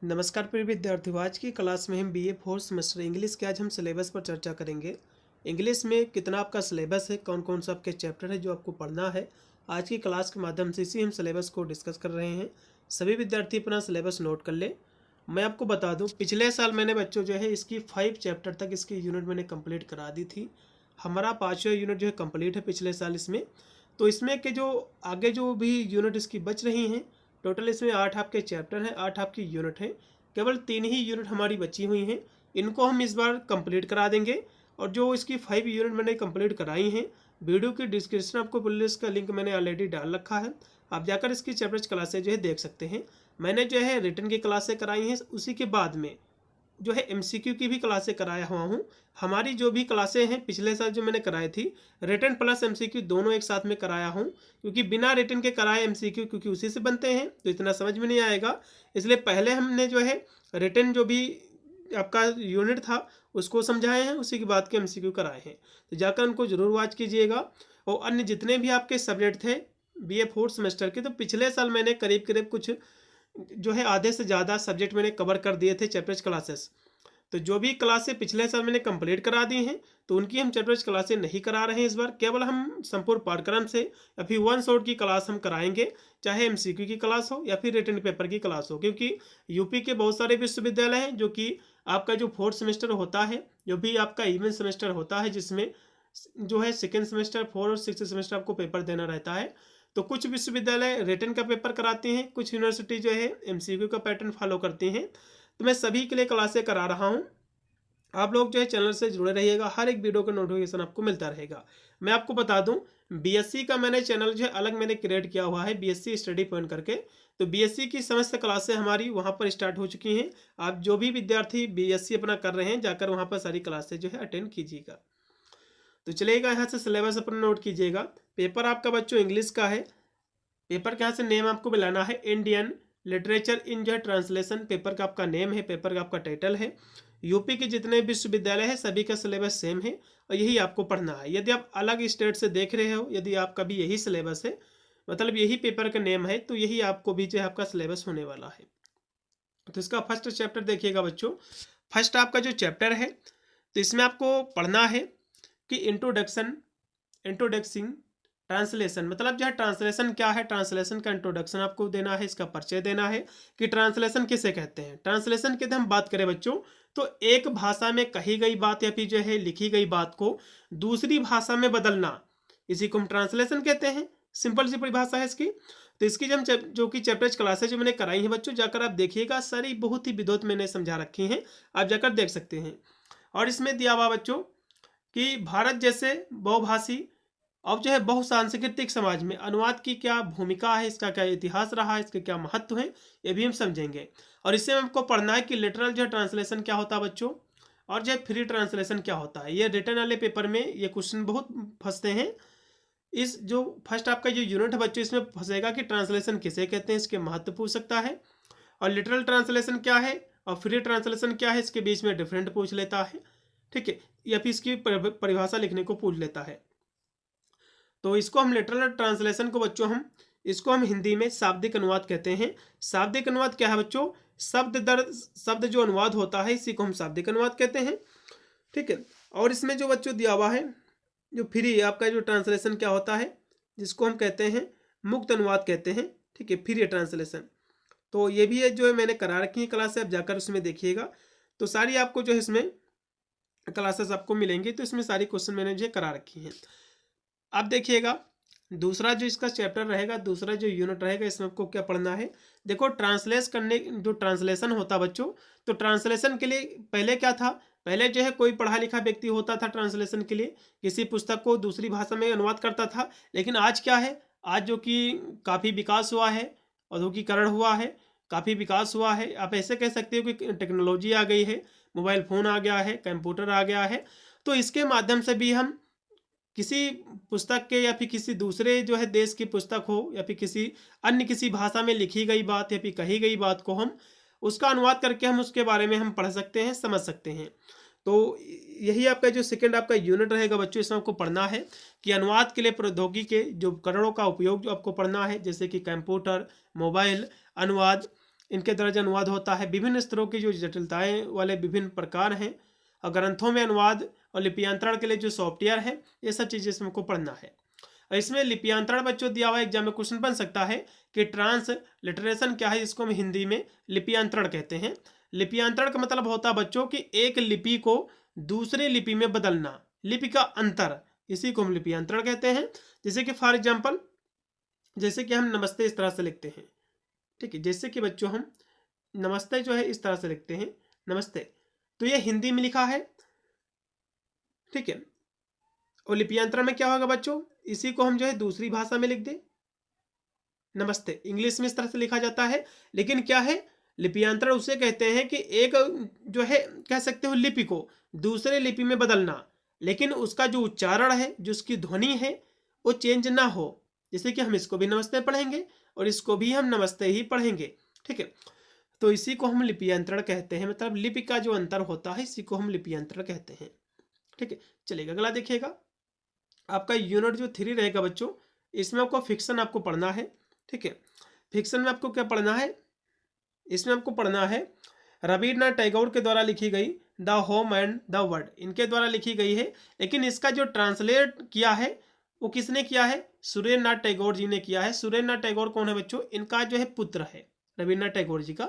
नमस्कार प्रिय विद्यार्थियों, आज की क्लास में हम बीए फोर्थ सेमेस्टर इंग्लिश के आज हम सिलेबस पर चर्चा करेंगे। इंग्लिश में कितना आपका सिलेबस है, कौन कौन सा आपके चैप्टर है जो आपको पढ़ना है। आज की क्लास के माध्यम से इसी हम सिलेबस को डिस्कस कर रहे हैं। सभी विद्यार्थी अपना सिलेबस नोट कर ले। मैं आपको बता दूं, पिछले साल मैंने बच्चों जो है इसकी 5 चैप्टर तक इसकी यूनिट मैंने कंप्लीट करा दी थी। हमारा 5वां यूनिट जो है कंप्लीट है पिछले साल इसमें। तो इसमें के जो आगे जो भी यूनिट इसकी बच रही हैं, टोटल इसमें 8 आपके चैप्टर हैं, 8 आपकी यूनिट हैं। केवल 3 ही यूनिट हमारी बची हुई हैं, इनको हम इस बार कंप्लीट करा देंगे। और जो इसकी 5 यूनिट मैंने कंप्लीट कराई हैं, वीडियो की डिस्क्रिप्शन आपको प्लेलिस्ट का लिंक मैंने ऑलरेडी डाल रखा है। आप जाकर इसकी चैप्टर्स क्लासेज जो है देख सकते हैं। मैंने जो है रिटन की क्लासें कराई हैं, उसी के बाद में जो है एमसीक्यू की भी क्लासें कराया हुआ हूँ। हमारी जो भी क्लासें हैं पिछले साल जो मैंने कराई थी, रिटन प्लस एमसीक्यू दोनों एक साथ में कराया हूँ। क्योंकि बिना रिटन के कराए एमसीक्यू क्योंकि उसी से बनते हैं तो इतना समझ में नहीं आएगा, इसलिए पहले हमने जो है रिटन जो भी आपका यूनिट था उसको समझाए हैं, उसी के बाद के एमसीक्यू कराए हैं। तो जाकर उनको जरूर वॉच कीजिएगा। और अन्य जितने भी आपके सब्जेक्ट थे बीए फोर्थ सेमेस्टर के, तो पिछले साल मैंने करीब करीब कुछ जो है आधे से ज़्यादा सब्जेक्ट मैंने कवर कर दिए थे चैप्टर्स क्लासेस। तो जो भी क्लासें पिछले साल मैंने कंप्लीट करा दी हैं, तो उनकी हम चैप्टर्स क्लासें नहीं करा रहे हैं इस बार। केवल हम संपूर्ण पाठ्यक्रम से या फिर वन शॉट की क्लास हम कराएंगे, चाहे एमसीक्यू की क्लास हो या फिर रिटन पेपर की क्लास हो। क्योंकि यूपी के बहुत सारे विश्वविद्यालय हैं जो कि आपका जो फोर्थ सेमेस्टर होता है, जो भी आपका इवन सेमेस्टर होता है, जिसमें जो है सेकेंड सेमेस्टर, फोर्थ और सिक्स सेमेस्टर आपको पेपर देना रहता है। तो कुछ विश्वविद्यालय रिटन का पेपर कराते हैं, कुछ यूनिवर्सिटी जो है एमसीक्यू का पैटर्न फॉलो करती हैं। तो मैं सभी के लिए क्लासें करा रहा हूँ। आप लोग जो है चैनल से जुड़े रहिएगा, हर एक वीडियो का नोटिफिकेशन आपको मिलता रहेगा। मैं आपको बता दूं, बीएससी का मैंने चैनल जो है अलग मैंने क्रिएट किया हुआ है, बीएससी स्टडी पॉइंट करके। तो बीएससी की समस्त क्लासें हमारी वहां पर स्टार्ट हो चुकी हैं। आप जो भी विद्यार्थी बीएससी अपना कर रहे हैं, जाकर वहां पर सारी क्लासें जो है अटेंड कीजिएगा। तो चलिएगा, यहाँ से सिलेबस अपना नोट कीजिएगा। पेपर आपका बच्चों इंग्लिश का है। पेपर के यहाँ से नेम आपको मिलाना है इंडियन लिटरेचर इन जो है ट्रांसलेशन, पेपर का आपका नेम है, पेपर का आपका टाइटल है। यूपी के जितने विश्वविद्यालय हैं सभी का सिलेबस सेम है और यही आपको पढ़ना है। यदि आप अलग स्टेट से देख रहे हो, यदि आपका भी यही सिलेबस है, मतलब यही पेपर का नेम है, तो यही आपको भी जो है आपका सिलेबस होने वाला है। तो इसका फर्स्ट चैप्टर देखिएगा बच्चों। फर्स्ट आपका जो चैप्टर है, तो इसमें आपको पढ़ना है कि इंट्रोडक्शन ट्रांसलेशन, मतलब जो है ट्रांसलेशन क्या है, ट्रांसलेशन का इंट्रोडक्शन आपको देना है, इसका परिचय देना है कि ट्रांसलेशन किसे कहते हैं। ट्रांसलेशन के हम बात करें बच्चों, तो एक भाषा में कही गई बात या फिर जो है लिखी गई बात को दूसरी भाषा में बदलना, इसी को हम ट्रांसलेशन कहते हैं। सिंपल सी परिभाषा है इसकी। तो इसकी जो कि चैप्टर्स क्लासेज जो मैंने कराई हैं बच्चों, जाकर आप देखिएगा, सारी बहुत ही विधिवत मैंने समझा रखी हैं, आप जाकर देख सकते हैं। और इसमें दिया हुआ बच्चों कि भारत जैसे बहुभाषी और जो है बहुसांस्कृतिक समाज में अनुवाद की क्या भूमिका है, इसका क्या इतिहास रहा है, इसके क्या महत्व है, ये भी हम समझेंगे। और इससे हमको पढ़ना है कि लिटरल जो ट्रांसलेशन क्या होता है बच्चों, और जो फ्री ट्रांसलेशन क्या होता है। ये रिटर्न वाले पेपर में ये क्वेश्चन बहुत फंसते हैं। इस जो फर्स्ट आपका जो यूनिट है बच्चों, इसमें फंसेगा कि ट्रांसलेशन किसे कहते हैं, इसके महत्व पूछ सकता है, और लिटरल ट्रांसलेशन क्या है और फ्री ट्रांसलेशन क्या है, इसके बीच में डिफरेंट पूछ लेता है, ठीक है, या फिर इसकी परिभाषा लिखने को पूछ लेता है। तो इसको हम लिटरल ट्रांसलेशन को बच्चों इसको हम हिंदी में शाब्दिक अनुवाद कहते हैं। शाब्दिक अनुवाद क्या है बच्चों, शब्द दर शब्द जो अनुवाद होता है, इसी को हम शाब्दिक अनुवाद कहते हैं, ठीक है। और इसमें जो बच्चों दिया हुआ है, जो फ्री आपका जो ट्रांसलेशन क्या होता है, जिसको हम कहते हैं मुक्त अनुवाद कहते हैं, ठीक है, फ्री ट्रांसलेशन। तो ये भी है जो है मैंने करा रखी है क्लास से, आप जाकर उसमें देखिएगा। तो सारी आपको जो है इसमें क्लासेस आपको मिलेंगी, तो इसमें सारी क्वेश्चन मैंने जो करा रखी हैं। अब देखिएगा दूसरा जो इसका चैप्टर रहेगा, दूसरा जो यूनिट रहेगा, इसमें आपको क्या पढ़ना है। देखो ट्रांसलेट करने जो ट्रांसलेशन होता बच्चों, तो ट्रांसलेशन के लिए पहले क्या था, पहले जो है कोई पढ़ा लिखा व्यक्ति होता था ट्रांसलेशन के लिए, किसी पुस्तक को दूसरी भाषा में अनुवाद करता था। लेकिन आज क्या है, आज जो कि काफ़ी विकास हुआ है, औद्योगिकरण हुआ है, काफ़ी विकास हुआ है, आप ऐसे कह सकते हो कि टेक्नोलॉजी आ गई है, मोबाइल फ़ोन आ गया है, कंप्यूटर आ गया है। तो इसके माध्यम से भी हम किसी पुस्तक के या फिर किसी दूसरे जो है देश की पुस्तक हो या फिर किसी अन्य किसी भाषा में लिखी गई बात या फिर कही गई बात को हम उसका अनुवाद करके हम उसके बारे में हम पढ़ सकते हैं, समझ सकते हैं। तो यही आपका जो सेकंड आपका यूनिट रहेगा बच्चों, इसमें आपको पढ़ना है कि अनुवाद के लिए प्रौद्योगिकी के जो उपकरणों का उपयोग जो आपको पढ़ना है, जैसे कि कंप्यूटर, मोबाइल अनुवाद, इनके द्वारा जो अनुवाद होता है, विभिन्न स्तरों की जो जटिलताएं वाले विभिन्न प्रकार हैं, और ग्रंथों में अनुवाद और लिपियांतरण के लिए जो सॉफ्टवेयर है, ये सब चीज़ें इसमें को पढ़ना है। और इसमें लिपियांतरण बच्चों दिया हुआ एग्जाम में क्वेश्चन बन सकता है कि ट्रांसलिटरेशन क्या है, जिसको हम हिंदी में लिपियांतरण कहते हैं। लिपियांतरण का मतलब होता है बच्चों की एक लिपि को दूसरे लिपि में बदलना, लिपि का अंतर, इसी को हम लिपियांतरण कहते हैं। जैसे कि फॉर एग्जाम्पल, जैसे कि हम नमस्ते इस तरह से लिखते हैं, ठीक है, जैसे कि बच्चों हम नमस्ते जो है इस तरह से लिखते हैं, नमस्ते, तो ये हिंदी में लिखा है, ठीक है। और लिपियांतरण में क्या होगा बच्चों, इसी को हम जो है दूसरी भाषा में लिख दें, नमस्ते, इंग्लिश में इस तरह से लिखा जाता है। लेकिन क्या है, लिपियांतरण उसे कहते हैं कि एक जो है कह सकते हो लिपि को दूसरे लिपि में बदलना, लेकिन उसका जो उच्चारण है, जो उसकी ध्वनि है, वो चेंज ना हो। जैसे कि हम इसको भी नमस्ते पढ़ेंगे और इसको भी हम नमस्ते ही पढ़ेंगे, ठीक है। तो इसी को हम लिपियांतरण कहते हैं, मतलब लिपि का जो अंतर होता है, इसी को हम लिपियांतरण कहते हैं, ठीक है। चलिए अगला देखिएगा, आपका यूनिट जो 3 रहेगा बच्चों, इसमें आपको फिक्शन आपको पढ़ना है, ठीक है। फिक्शन में आपको क्या पढ़ना है, इसमें आपको पढ़ना है रविन्द्रनाथ टैगोर के द्वारा लिखी गई the home and the world, इनके द्वारा लिखी गई है। लेकिन इसका जो ट्रांसलेट किया है वो किसने किया है, सुरेंद्रनाथ टैगोर जी ने किया है। सुरेंद्रनाथ टैगोर कौन है बच्चों, इनका जो है पुत्र है रविन्द्रनाथ टैगोर जी का।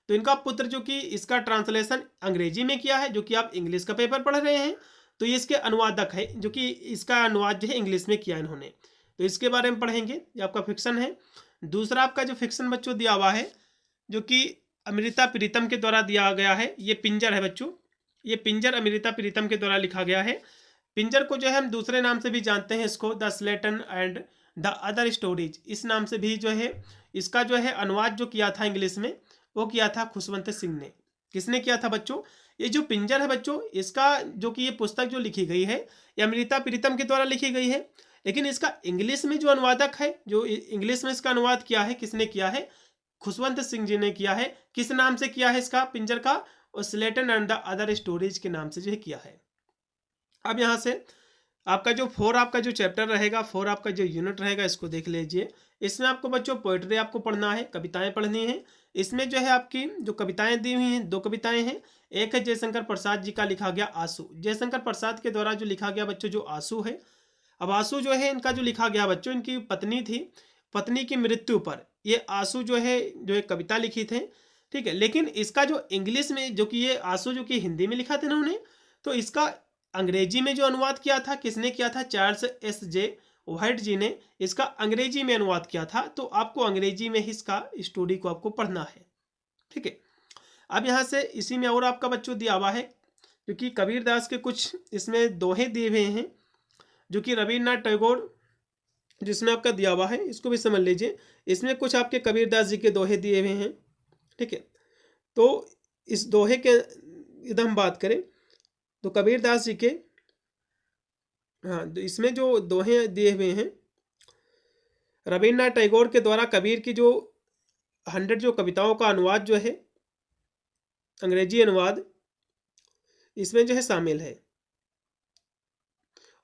तो इनका पुत्र जो कि इसका ट्रांसलेशन अंग्रेजी में किया है, जो कि आप इंग्लिश का पेपर पढ़ रहे हैं, तो ये इसके अनुवादक है, जो कि इसका अनुवाद जो है इंग्लिश में किया इन्होंने। तो इसके बारे में पढ़ेंगे, ये आपका फिक्शन है। दूसरा आपका जो फिक्शन बच्चों दिया हुआ है, जो कि अमृता प्रीतम के द्वारा दिया गया है, ये पिंजर है बच्चों, ये पिंजर अमृता प्रीतम के द्वारा लिखा गया है। पिंजर को जो है हम दूसरे नाम से भी जानते हैं, इसको the Slayton and the other stories, इस नाम से भी जो है इसका जो है अनुवाद जो किया था इंग्लिश में, वो किया था खुशवंत सिंह ने। किसने किया था बच्चों, ये जो पिंजर है बच्चों, इसका जो कि ये पुस्तक जो लिखी गई है, ये अमृता प्रीतम के द्वारा लिखी गई है। लेकिन इसका इंग्लिश में जो अनुवादक है, जो इंग्लिश में इसका अनुवाद किया है, किसने किया है, खुशवंत सिंह जी ने किया है। किस नाम से किया है इसका पिंजर का, और स्लेटन एंड द अदर स्टोरीज के नाम से जो है किया है। अब यहाँ से आपका जो 4 आपका जो चैप्टर रहेगा, 4 आपका जो यूनिट रहेगा, इसको देख लीजिए। इसमें आपको बच्चों पोएट्री आपको पढ़ना है, कविताएं पढ़नी है। इसमें जो है आपकी जो कविताएं दी हुई हैं, 2 कविताएं हैं। एक है जयशंकर प्रसाद जी का लिखा गया आंसू, जयशंकर प्रसाद के द्वारा जो लिखा गया बच्चों जो आंसू है। अब आंसू जो है इनका जो लिखा गया बच्चों, इनकी पत्नी थी, पत्नी की मृत्यु पर ये आंसू जो है जो एक कविता लिखी थे, ठीक है। लेकिन इसका जो इंग्लिश में जो कि ये आंसू जो कि हिंदी में लिखा था इन्होंने, तो इसका अंग्रेजी में जो अनुवाद किया था, किसने किया था, चार्ल्स एस.जे. व्हाइट जी ने इसका अंग्रेजी में अनुवाद किया था। तो आपको अंग्रेजी में ही इसका स्टोरी को आपको पढ़ना है, ठीक है। अब यहाँ से इसी में और आपका बच्चों दिया हुआ है, क्योंकि कबीरदास के कुछ इसमें दोहे दिए हुए हैं, जो कि रविन्द्रनाथ टैगोर जिसमें आपका दिया हुआ है, इसको भी समझ लीजिए। इसमें कुछ आपके कबीरदास जी के दोहे दिए हुए हैं, ठीक है। तो इस दोहे के यदि हम बात करें तो कबीरदास जी के, हाँ, तो इसमें जो दोहे दिए हुए हैं रविन्द्रनाथ टैगोर के द्वारा कबीर की जो 100 जो कविताओं का अनुवाद जो है, अंग्रेजी अनुवाद, इसमें जो है शामिल है।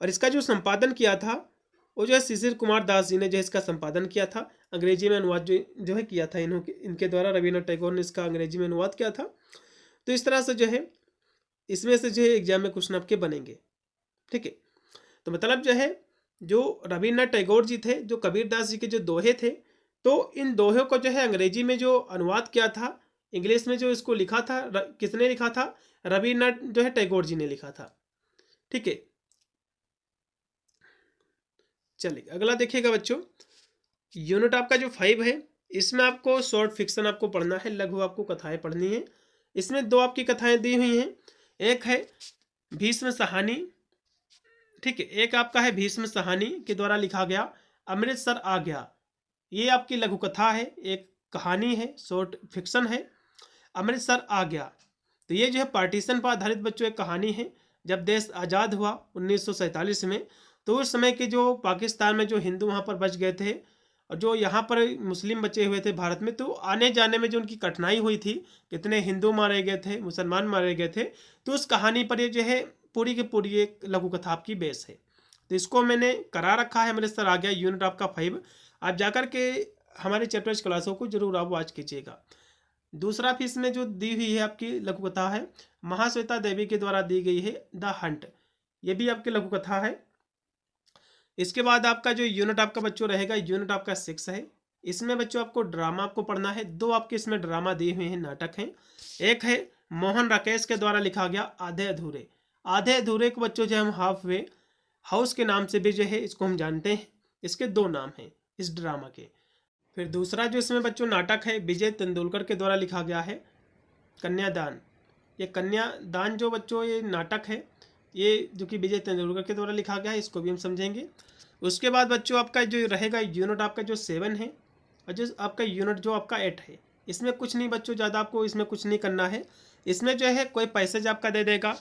और इसका जो संपादन किया था वो जो है शिशिर कुमार दास जी ने जो इसका संपादन किया था। अंग्रेजी में अनुवाद जो है किया था इनके द्वारा, रविन्द्रनाथ टैगोर ने इसका अंग्रेजी में अनुवाद किया था। तो इस तरह से जो है इसमें से जो है एग्जाम में क्वेश्चन आपके बनेंगे, ठीक है। तो मतलब जो है जो रविन्द्रनाथ टैगोर जी थे, जो कबीरदास जी के जो दोहे थे, तो इन दोहे को जो है अंग्रेजी में जो अनुवाद किया था, इंग्लिश में जो इसको लिखा था, किसने लिखा था, रविन्द्रनाथ जो है टैगोर जी ने लिखा था, ठीक है। चलिए अगला देखिएगा बच्चों, यूनिट आपका जो 5 है, इसमें आपको शॉर्ट फिक्शन आपको पढ़ना है, लघु आपको कथाएं पढ़नी है। इसमें 2 आपकी कथाएं दी हुई हैं, एक है भीष्म सहानी, ठीक है, एक आपका है भीष्म सहानी के द्वारा लिखा गया अमृतसर आ गया। ये आपकी लघु कथा है, एक कहानी है, शॉर्ट फिक्शन है, अमृतसर आ गया। तो ये जो है पार्टीशन पर आधारित बच्चों एक कहानी है। जब देश आज़ाद हुआ 1947 में, तो उस समय के जो पाकिस्तान में जो हिंदू वहाँ पर बच गए थे और जो यहाँ पर मुस्लिम बचे हुए थे भारत में, तो आने जाने में जो उनकी कठिनाई हुई थी, कितने हिंदू मारे गए थे, मुसलमान मारे गए थे, तो उस कहानी पर ये जो है पूरी की पूरी एक लघु कथा आपकी बेस है। तो इसको मैंने करा रखा है, अमृतसर आ गया, यूनिट आपका 5। आप जाकर के हमारे चैप्टर्स क्लासों को जरूर आप वॉच कीजिएगा। दूसरा फिर इसमें जो दी हुई है आपकी लघु कथा है, महाश्वेता देवी के द्वारा दी गई है, द हंट, ये भी आपकी लघु कथा है। इसके बाद आपका जो यूनिट आपका बच्चों रहेगा, यूनिट आपका 6 है। इसमें बच्चों आपको ड्रामा आपको पढ़ना है। दो आपके इसमें ड्रामा दिए हुए हैं, नाटक हैं। एक है मोहन राकेश के द्वारा लिखा गया आधे अधूरे। आधे अधूरे को बच्चों जो हम हाफ वे हाउस के नाम से भी जो है इसको हम जानते हैं। इसके दो नाम हैं इस ड्रामा के। फिर दूसरा जो इसमें बच्चों नाटक है, विजय तेंदुलकर के द्वारा लिखा गया है, कन्यादान। ये कन्यादान जो बच्चों ये नाटक है, ये जो कि विजय तेंदुलकर के द्वारा लिखा गया है, इसको भी हम समझेंगे। उसके बाद बच्चों आपका जो रहेगा यूनिट आपका जो 7 है, और जो आपका यूनिट जो आपका 8 है, इसमें कुछ नहीं बच्चों, ज़्यादा आपको इसमें कुछ नहीं करना है। इसमें जो है कोई पैसेज आपका दे देगा,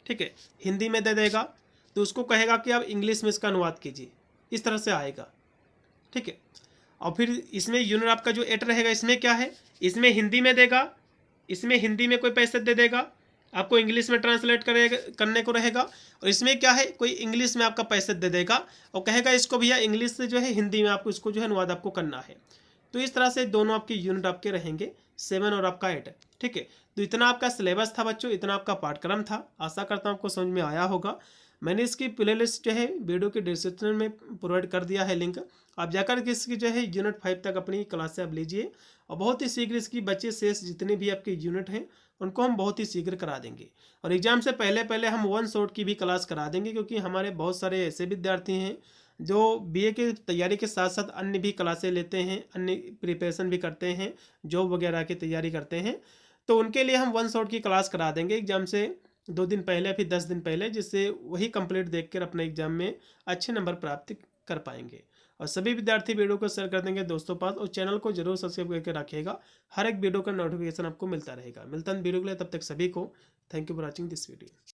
ठीक है, हिंदी में दे देगा, तो उसको कहेगा कि आप इंग्लिश में इसका अनुवाद कीजिए, इस तरह से आएगा, ठीक है। और फिर इसमें यूनिट आपका जो 8 रहेगा, इसमें क्या है, इसमें हिंदी में देगा, इसमें हिंदी में कोई पैसेज दे देगा, आपको इंग्लिश में ट्रांसलेट करने को रहेगा। और इसमें क्या है, कोई इंग्लिश में आपका पैसेज दे देगा और कहेगा इसको भैया इंग्लिश से जो है हिंदी में आपको इसको जो है अनुवाद आपको करना है। तो इस तरह से दोनों आपके यूनिट आपके रहेंगे 7 और आपका 8, ठीक है। तो इतना आपका सिलेबस था बच्चों, इतना आपका पाठ्यक्रम था। आशा करता हूँ आपको समझ में आया होगा। मैंने इसकी प्लेलिस्ट जो है वीडियो के डिस्क्रिप्शन में प्रोवाइड कर दिया है लिंक, आप जाकर के इसकी जो है यूनिट 5 तक अपनी क्लास से आप लीजिए। और बहुत ही शीघ्र इसकी बचे शेष जितने भी आपके यूनिट हैं उनको हम बहुत ही शीघ्र करा देंगे। और एग्जाम से पहले पहले हम 1 शॉट की भी क्लास करा देंगे, क्योंकि हमारे बहुत सारे ऐसे विद्यार्थी हैं जो बीए की तैयारी के साथ साथ अन्य भी क्लासें लेते हैं, अन्य प्रिपरेशन भी करते हैं, जॉब वगैरह की तैयारी करते हैं। तो उनके लिए हम 1 शॉट की क्लास करा देंगे एग्जाम से 2 दिन पहले, फिर 10 दिन पहले, जिससे वही कंप्लीट देखकर अपने एग्जाम में अच्छे नंबर प्राप्त कर पाएंगे। और सभी विद्यार्थी वीडियो को शेयर कर देंगे दोस्तों पास, और चैनल को जरूर सब्सक्राइब करके रखिएगा। हर एक वीडियो का नोटिफिकेशन आपको मिलता रहेगा। मिलता है वीडियो के लिए, तब तक सभी को thank you for watching this video.